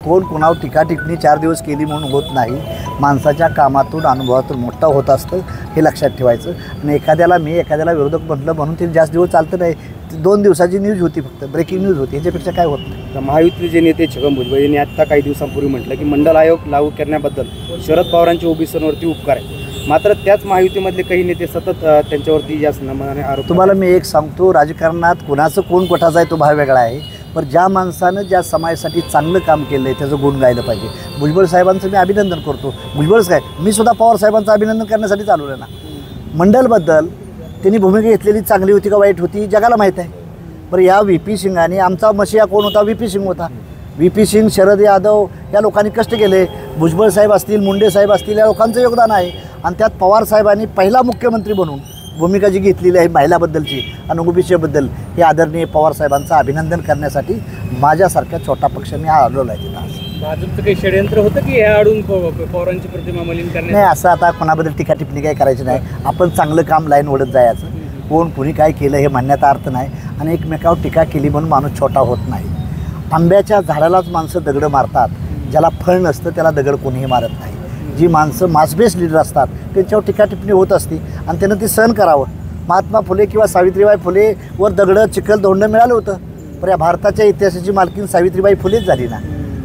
कोण कोणावर टीका टिप्पणी 4 दिवस केली म्हणून होत नाही. माणसाच्या कामातून अनुभवातून मोठा होत असतं हे लक्षात ठेवायचं. आणि एखाद्याला विरोधक म्हटलं म्हणून ते जास्त दिवस चालतं नाही. 2 दिवसाची न्यूज होती, फक्त ब्रेकिंग न्यूज होती, ह्याच्यापेक्षा काय होत नाही. तर महायुतीचे जे नेते छगन भुजबळ यांनी आत्ता काही दिवसांपूर्वी म्हटलं की मंडल आयोग लागू करण्याबद्दल शरद पवारांचे ओबीसींवरती उपकार आहे. मात्र त्याच महायुतीमधले काही नेते सतत त्यांच्यावरती जास्त नमनाने आरोप. तुम्हाला मी एक सांगतो, राजकारणात कोणाचं कोण कोठाचा आहे तो भाग वेगळा आहे, पण ज्या माणसानं ज्या समाजासाठी चांगलं काम केलं आहे त्याचं गुण गायलं पाहिजे. भुजबळ साहेबांचं मी अभिनंदन करतो. भुजबळच काय, मी सुद्धा पवार साहेबांचं अभिनंदन करण्यासाठी चालू आहे ना. मंडलबद्दल त्यांनी भूमिका घेतलेली चांगली होती का वाईट होती जगाला माहीत आहे. बरं, या व्ही पी सिंगांनी, आमचा मशिया कोण होता? व्ही पी सिंग होता. व्ही पी सिंग, शरद यादव या लोकांनी कष्ट केले. भुजबळ साहेब असतील, मुंडे साहेब असतील, या लोकांचं योगदान आहे. आणि त्यात पवार साहेबांनी पहिला मुख्यमंत्री बनून भूमिका जी घेतलेली आहे महिलाबद्दलची आणि ओबीसीबद्दल, हे आदरणीय पवार साहेबांचं अभिनंदन करण्यासाठी माझ्यासारख्या छोटा पक्ष मी आढळलो आहे तिथं. भाजपचं काही षडयंत्र होतं की या अडून पवारांची प्रतिमा मलिन करणे? नाही, असं आता कोणाबद्दल टीका टिप्पणी काही करायची नाही. आपण चांगलं काम लाईन ओढत जायचं. कोण कुणी काय केलं हे म्हणण्याचा अर्थ नाही. आणि एकमेकावर टीका केली म्हणून माणूस छोटा होत नाही. आंब्याच्या झाडालाच माणसं दगडं मारतात, ज्याला फळ नसतं त्याला दगड कोणीही मारत नाही. जी माणसं मासबेस लीडर असतात त्यांच्यावर टीका टिप्पणी होत असते आणि त्यानं ते सहन करावं. महात्मा फुले किंवा सावित्रीबाई फुलेवर दगडं चिखल धोंडं मिळालं होतं, पण या भारताच्या इतिहासाची मालकीन सावित्रीबाई फुलेच झाली ना.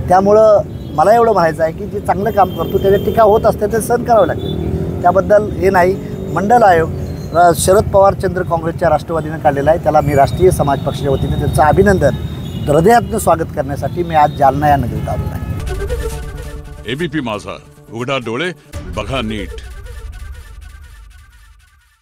त्यामुळं मला एवढं म्हणायचं आहे की जे चांगलं काम करतो त्याच्या टीका होत असते, ते सहन करावं लागतं. त्याबद्दल हे नाही. मंडल आयोग शरद पवार चंद्र काँग्रेसच्या राष्ट्रवादीनं काढलेला आहे. त्याला मी राष्ट्रीय समाज पक्षाच्या वतीने त्यांचं अभिनंदन हृदयातनं स्वागत करण्यासाठी मी आज जालना या नगरीत आलो आहे. एबीपी माझा, उघडा डोळे बघा नीट.